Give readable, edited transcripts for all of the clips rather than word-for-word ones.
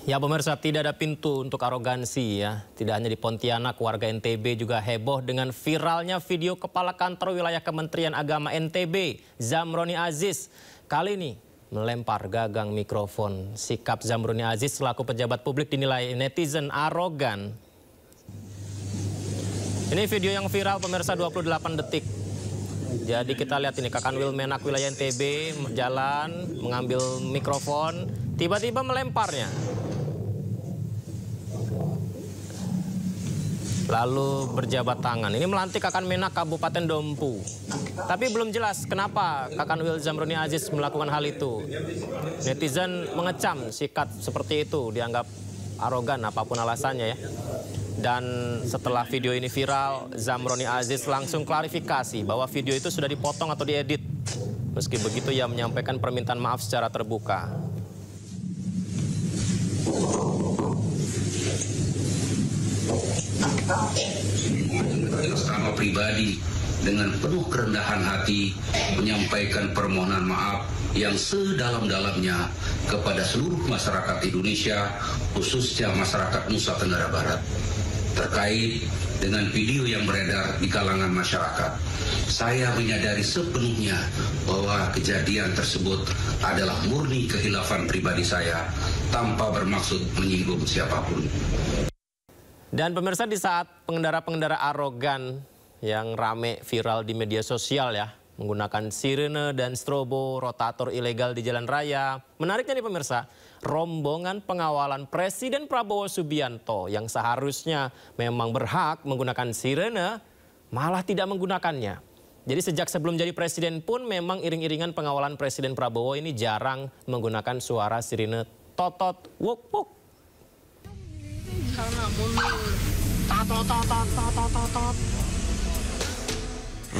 Ya pemirsa, tidak ada pintu untuk arogansi ya. Tidak hanya di Pontianak, warga NTB juga heboh dengan viralnya video Kepala Kantor Wilayah Kementerian Agama NTB, Zamroni Aziz. Kali ini melempar gagang mikrofon. Sikap Zamroni Aziz selaku pejabat publik dinilai netizen arogan. Ini video yang viral pemirsa, 28 detik. Jadi kita lihat ini Kakanwil Menak wilayah NTB jalan mengambil mikrofon, tiba-tiba melemparnya. Lalu berjabat tangan. Ini melantik Kakan Menak Kabupaten Dompu. Tapi belum jelas kenapa Kakanwil Zamroni Aziz melakukan hal itu. Netizen mengecam sikap seperti itu, dianggap arogan apapun alasannya ya. Dan setelah video ini viral, Zamroni Aziz langsung klarifikasi bahwa video itu sudah dipotong atau diedit. Meski begitu ia menyampaikan permintaan maaf secara terbuka. Atas nama pribadi dengan penuh kerendahan hati menyampaikan permohonan maaf yang sedalam-dalamnya kepada seluruh masyarakat Indonesia, khususnya masyarakat Nusa Tenggara Barat, terkait dengan video yang beredar di kalangan masyarakat. Saya menyadari sepenuhnya bahwa kejadian tersebut adalah murni kehilafan pribadi saya tanpa bermaksud menyinggung siapapun. Dan pemirsa, di saat pengendara-pengendara arogan yang rame viral di media sosial ya, menggunakan sirene dan strobo, rotator ilegal di jalan raya. Menariknya nih pemirsa, rombongan pengawalan Presiden Prabowo Subianto yang seharusnya memang berhak menggunakan sirene malah tidak menggunakannya. Jadi sejak sebelum jadi presiden pun memang iring-iringan pengawalan Presiden Prabowo ini jarang menggunakan suara sirene totot wuk wuk.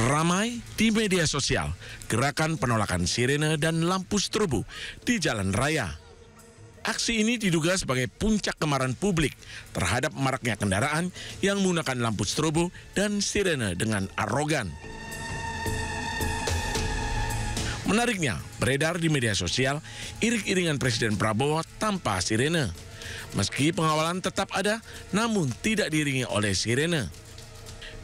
Ramai di media sosial gerakan penolakan sirene dan lampu strobo di jalan raya. Aksi ini diduga sebagai puncak kemarahan publik terhadap maraknya kendaraan yang menggunakan lampu strobo dan sirene dengan arogan. Menariknya, beredar di media sosial iring-iringan Presiden Prabowo tanpa sirene. Meski pengawalan tetap ada, namun tidak diiringi oleh sirene.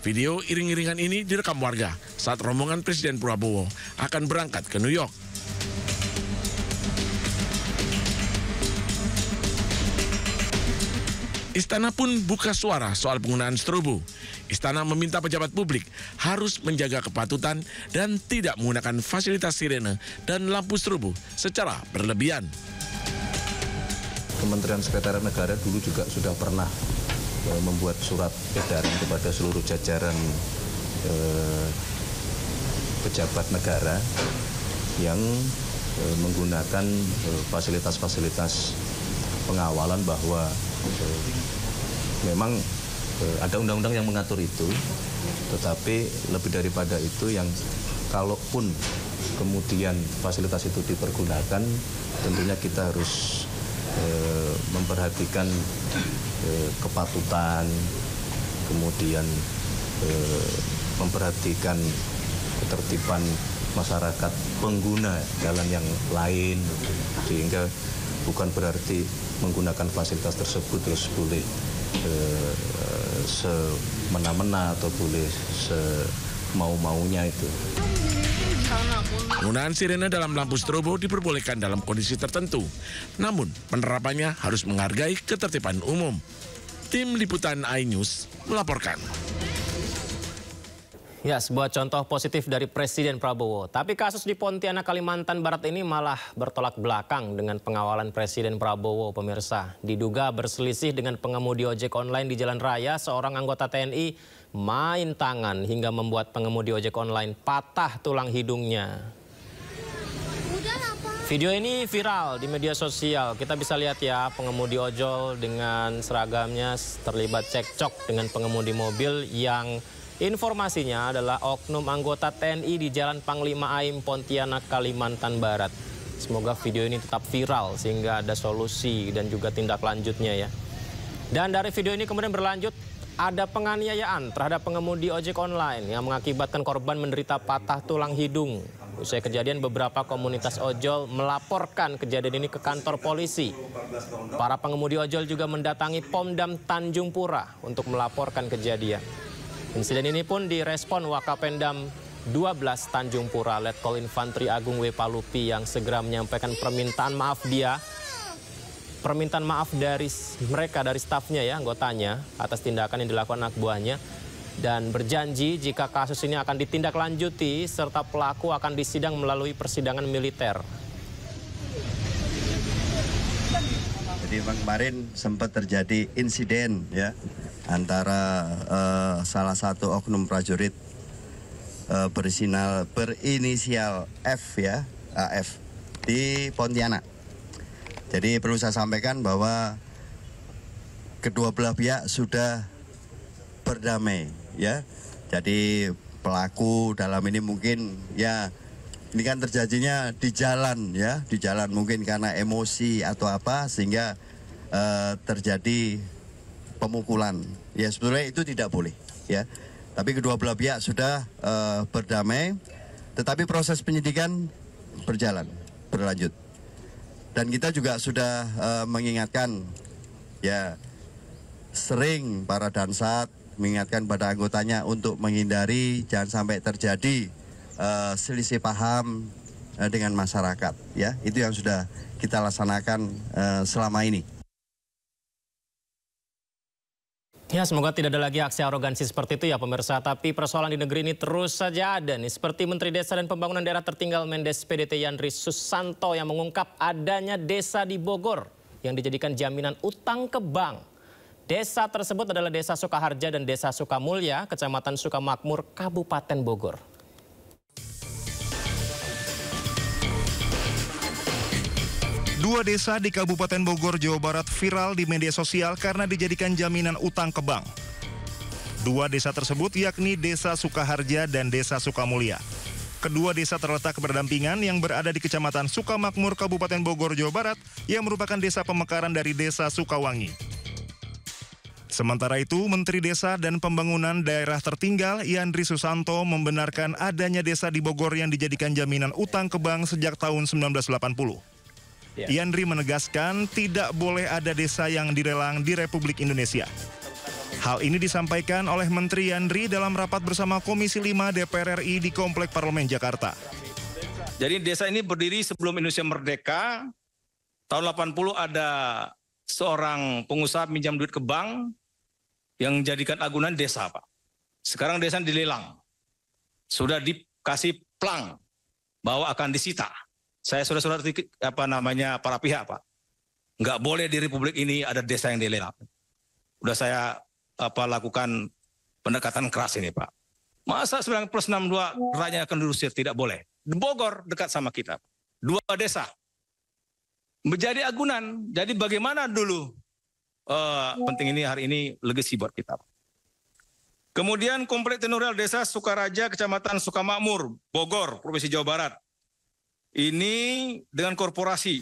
Video iring-iringan ini direkam warga saat rombongan Presiden Prabowo akan berangkat ke New York. Istana pun buka suara soal penggunaan strobo. Istana meminta pejabat publik harus menjaga kepatutan dan tidak menggunakan fasilitas sirene dan lampu strobo secara berlebihan. Kementerian Sekretariat Negara dulu juga sudah pernah membuat surat edaran kepada seluruh jajaran pejabat negara yang menggunakan fasilitas-fasilitas pengawalan bahwa memang ada undang-undang yang mengatur itu, tetapi lebih daripada itu yang kalaupun kemudian fasilitas itu dipergunakan, tentunya kita harus memperhatikan kepatutan, kemudian memperhatikan ketertiban masyarakat pengguna jalan yang lain, sehingga bukan berarti menggunakan fasilitas tersebut terus boleh semena-mena atau boleh semau-maunya itu. Penggunaan sirene dalam lampu strobo diperbolehkan dalam kondisi tertentu, namun penerapannya harus menghargai ketertiban umum. Tim Liputan iNews melaporkan. Ya, sebuah contoh positif dari Presiden Prabowo. Tapi kasus di Pontianak, Kalimantan Barat ini malah bertolak belakang dengan pengawalan Presiden Prabowo, pemirsa. Diduga berselisih dengan pengemudi ojek online di jalan raya, seorang anggota TNI main tangan hingga membuat pengemudi ojek online patah tulang hidungnya. Video ini viral di media sosial. Kita bisa lihat ya, pengemudi ojol dengan seragamnya terlibat cekcok dengan pengemudi mobil yang informasinya adalah oknum anggota TNI di Jalan Panglima Aim, Pontianak, Kalimantan Barat. Semoga video ini tetap viral sehingga ada solusi dan juga tindak lanjutnya ya. Dan dari video ini kemudian berlanjut, ada penganiayaan terhadap pengemudi ojek online yang mengakibatkan korban menderita patah tulang hidung. Usai kejadian, beberapa komunitas ojol melaporkan kejadian ini ke kantor polisi. Para pengemudi ojol juga mendatangi Pomdam Tanjung Pura untuk melaporkan kejadian. Insiden ini pun direspon Wakapendam 12 Tanjung Pura, Letkol Infantri Agung W. Palupi, yang segera menyampaikan permintaan maaf dari mereka, dari stafnya ya, anggotanya, atas tindakan yang dilakukan anak buahnya, dan berjanji jika kasus ini akan ditindaklanjuti serta pelaku akan disidang melalui persidangan militer. Jadi kemarin sempat terjadi insiden ya antara salah satu oknum prajurit berinisial F ya, AF di Pontianak. Jadi perlu saya sampaikan bahwa kedua belah pihak sudah berdamai ya. Jadi pelaku dalam ini mungkin ya, ini kan terjadinya di jalan ya, di jalan mungkin karena emosi atau apa sehingga terjadi pemukulan. Ya sebetulnya itu tidak boleh ya. Tapi kedua belah pihak sudah berdamai, tetapi proses penyidikan berlanjut. Dan kita juga sudah mengingatkan ya, sering para Dansat mengingatkan pada anggotanya untuk menghindari jangan sampai terjadi selisih paham dengan masyarakat ya. Itu yang sudah kita laksanakan selama ini. Ya, semoga tidak ada lagi aksi arogansi seperti itu ya pemirsa. Tapi persoalan di negeri ini terus saja ada nih. Seperti Menteri Desa dan Pembangunan Daerah Tertinggal Mendes PDT Yandri Susanto yang mengungkap adanya desa di Bogor yang dijadikan jaminan utang ke bank. Desa tersebut adalah Desa Sukaharja dan Desa Sukamulya, Kecamatan Sukamakmur, Kabupaten Bogor. Dua desa di Kabupaten Bogor, Jawa Barat viral di media sosial karena dijadikan jaminan utang ke bank. Dua desa tersebut yakni Desa Sukaharja dan Desa Sukamulya. Kedua desa terletak berdampingan yang berada di Kecamatan Sukamakmur, Kabupaten Bogor, Jawa Barat, yang merupakan desa pemekaran dari Desa Sukawangi. Sementara itu, Menteri Desa dan Pembangunan Daerah Tertinggal Yandri Susanto membenarkan adanya desa di Bogor yang dijadikan jaminan utang ke bank sejak tahun 1980. Yandri menegaskan tidak boleh ada desa yang dilelang di Republik Indonesia. Hal ini disampaikan oleh Menteri Yandri dalam rapat bersama Komisi 5 DPR RI di Komplek Parlemen Jakarta. Jadi desa ini berdiri sebelum Indonesia merdeka. Tahun 80 ada seorang pengusaha pinjam duit ke bank yang jadikan agunan desa, Pak. Sekarang desa dilelang. Sudah dikasih plang bahwa akan disita. Saya saudara-saudara para pihak, Pak. Nggak boleh di Republik ini ada desa yang dilelang. Udah saya lakukan pendekatan keras ini, Pak. Masa 9 plus 62 rakyat akan diusir? Tidak boleh. Di Bogor dekat sama kita. Dua desa menjadi agunan. Jadi bagaimana dulu penting ini hari ini legasi buat kita. Kemudian Komplek Tenurial Desa Sukaraja, Kecamatan Sukamakmur, Bogor, Provinsi Jawa Barat. Ini dengan korporasi.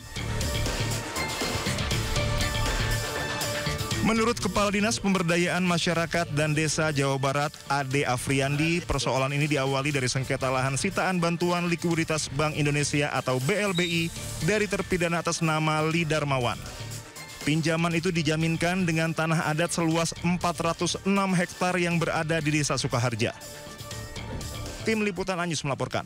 Menurut Kepala Dinas Pemberdayaan Masyarakat dan Desa Jawa Barat, Ade Afriandi, persoalan ini diawali dari sengketa lahan sitaan bantuan likuiditas Bank Indonesia atau BLBI dari terpidana atas nama Li Darmawan. Pinjaman itu dijaminkan dengan tanah adat seluas 406 hektar yang berada di Desa Sukaharja. Tim Liputan Anyus melaporkan.